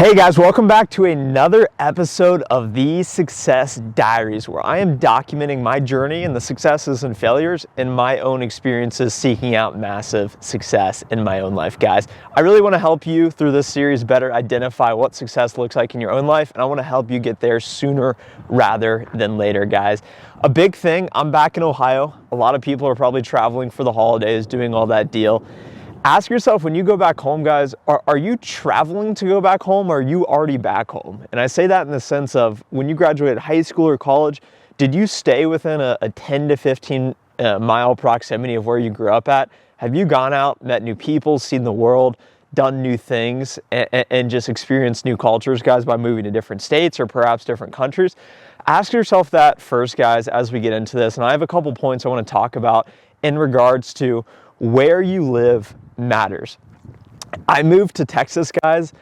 Hey guys, welcome back to another episode of the Success Diaries, where I am documenting my journey and the successes and failures and my own experiences seeking out massive success in my own life, guys. I really want to help you through this series better identify what success looks like in your own life, and I want to help you get there sooner rather than later, guys. A big thing, I'm back in Ohio. A lot of people are probably traveling for the holidays, doing all that deal. Ask yourself, when you go back home, guys, are you traveling to go back home, or are you already back home? And I say that in the sense of, when you graduated high school or college, did you stay within a 10 to 15 mile proximity of where you grew up at? Have you gone out, met new people, seen the world, done new things, and just experienced new cultures, guys, by moving to different states or perhaps different countries? Ask yourself that first, guys, as we get into this. And I have a couple points I want to talk about in regards to where you live matters. I moved to Texas, guys,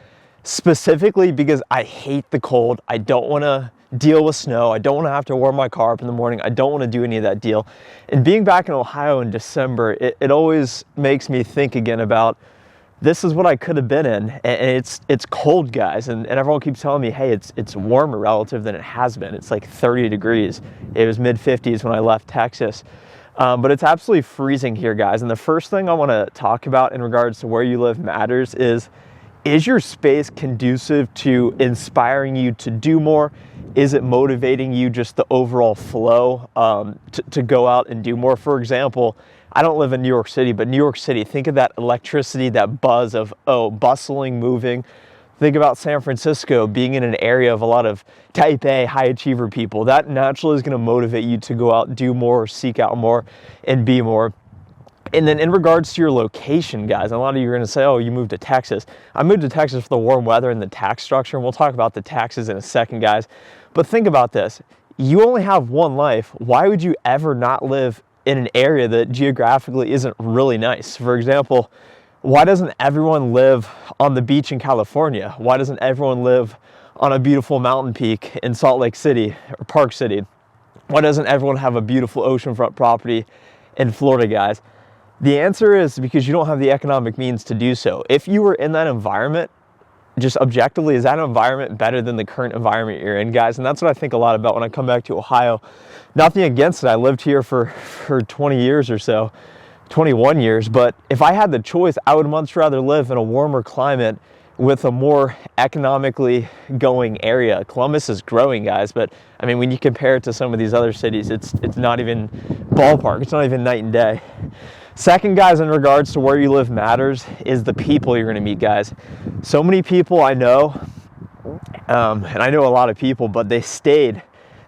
specifically because I hate the cold. I don't want to deal with snow. I don't want to have to warm my car up in the morning. I don't want to do any of that deal. And being back in Ohio in December, it always makes me think again about, this is what I could have been in. And it's cold, guys. And everyone keeps telling me, hey, it's warmer relative than it has been. It's like 30 degrees. It was mid 50s when I left Texas. But it's absolutely freezing here, guys. And the first thing I want to talk about in regards to where you live matters is your space conducive to inspiring you to do more? Is it motivating you, just the overall flow to go out and do more? For example, I don't live in New York City, but New York City, think of that electricity, that buzz of, bustling, moving. Think about San Francisco being in an area of a lot of type A, high achiever people. That naturally is going to motivate you to go out, do more, seek out more, and be more. And then in regards to your location, guys, a lot of you are going to say, oh, you moved to Texas. I moved to Texas for the warm weather and the tax structure, and we'll talk about the taxes in a second, guys. But think about this. You only have one life. Why would you ever not live in an area that geographically isn't really nice? For example, why doesn't everyone live on the beach in California? Why doesn't everyone live on a beautiful mountain peak in Salt Lake City or Park City? Why doesn't everyone have a beautiful oceanfront property in Florida, guys? The answer is because you don't have the economic means to do so. If you were in that environment, just objectively, is that environment better than the current environment you're in, guys? And that's what I think a lot about when I come back to Ohio. Nothing against it. I lived here for 20 years or so. 21 years, but if I had the choice, I would much rather live in a warmer climate with a more economically going area. Columbus is growing, guys, but I mean, when you compare it to some of these other cities, it's not even ballpark. It's not even night and day. Second, guys, in regards to where you live matters is the people you're going to meet, guys. So many people I know, and I know a lot of people, but they stayed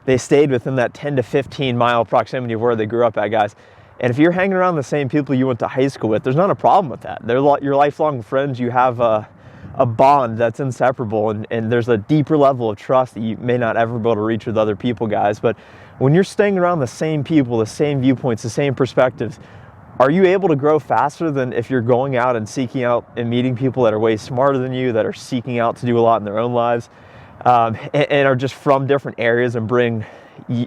within that 10 to 15 mile proximity of where they grew up at, guys. And if you're hanging around the same people you went to high school with, there's not a problem with that. They're your lifelong friends. You have a bond that's inseparable, and there's a deeper level of trust that you may not ever be able to reach with other people, guys. But when you're staying around the same people, the same viewpoints, the same perspectives, are you able to grow faster than if you're going out and seeking out and meeting people that are way smarter than you, that are seeking out to do a lot in their own lives, and are just from different areas and bring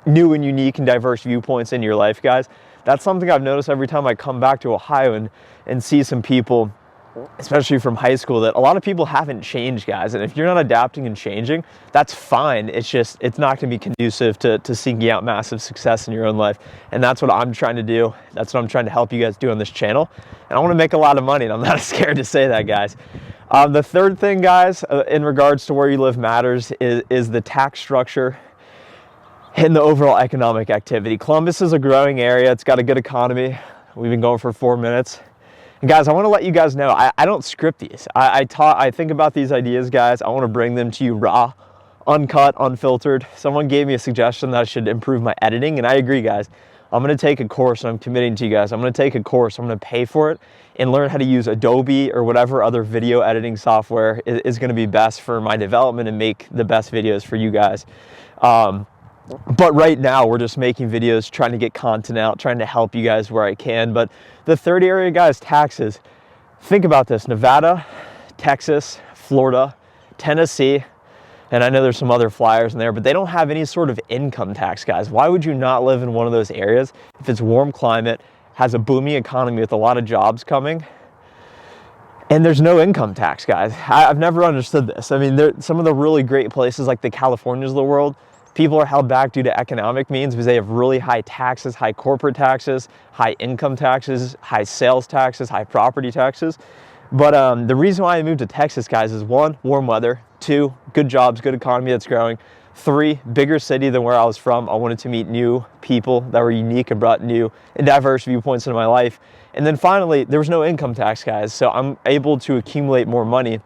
new and unique and diverse viewpoints into your life, guys? That's something I've noticed every time I come back to Ohio and see some people, especially from high school, that a lot of people haven't changed, guys. And if you're not adapting and changing, that's fine. It's not going to be conducive to seeking out massive success in your own life. And that's what I'm trying to do. That's what I'm trying to help you guys do on this channel. And I want to make a lot of money, and I'm not scared to say that, guys. The third thing, guys, in regards to where you live matters is the tax structure and the overall economic activity. Columbus is a growing area. It's got a good economy. We've been going for 4 minutes. And guys, I want to let you guys know, I don't script these. I think about these ideas, guys. I want to bring them to you raw, uncut, unfiltered. Someone gave me a suggestion that I should improve my editing, and I agree, guys. I'm going to take a course, and I'm committing to you guys. I'm going to take a course. I'm going to pay for it and learn how to use Adobe or whatever other video editing software is going to be best for my development and make the best videos for you guys. But right now, we're just making videos, trying to get content out, trying to help you guys where I can. But the third area, guys, taxes. Think about this. Nevada, Texas, Florida, Tennessee, and I know there's some other flyers in there, but they don't have any sort of income tax, guys. Why would you not live in one of those areas if it's warm climate, has a booming economy with a lot of jobs coming, And there's no income tax, guys. I've never understood this. I mean, some of the really great places like the Californias of the world, people are held back due to economic means because they have really high taxes, high corporate taxes, high income taxes, high sales taxes, high property taxes. But the reason why I moved to Texas, guys, is 1, warm weather, 2, good jobs, good economy that's growing, 3, bigger city than where I was from. I wanted to meet new people that were unique and brought new and diverse viewpoints into my life. And then finally, there was no income tax, guys, so I'm able to accumulate more money.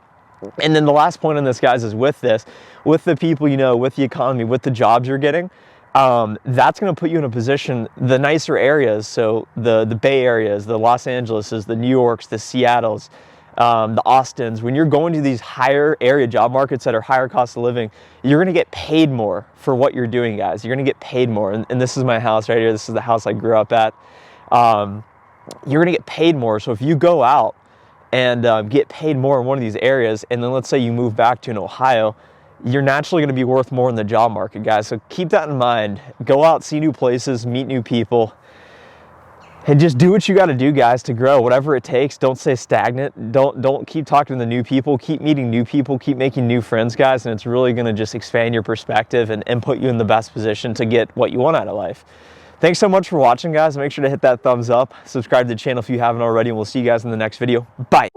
And then the last point on this, guys, is with the people you know, with the economy, with the jobs you're getting, that's going to put you in a position, the nicer areas, so the Bay Areas, the Los Angeleses, the New Yorks, the Seattles, the Austins, when you're going to these higher area job markets that are higher cost of living, you're going to get paid more for what you're doing, guys. You're going to get paid more. And this is my house right here. This is the house I grew up at. You're going to get paid more. So if you go out and get paid more in one of these areas, and then let's say you move back to an Ohio, you're naturally going to be worth more in the job market, guys. So keep that in mind. Go out, see new places, meet new people, and just do what you got to do, guys, to grow. Whatever it takes. Don't stay stagnant. Don't keep talking to the new people. Keep meeting new people. Keep making new friends, guys, and it's really going to just expand your perspective and put you in the best position to get what you want out of life. Thanks so much for watching, guys. Make sure to hit that thumbs up. Subscribe to the channel if you haven't already, and we'll see you guys in the next video. Bye.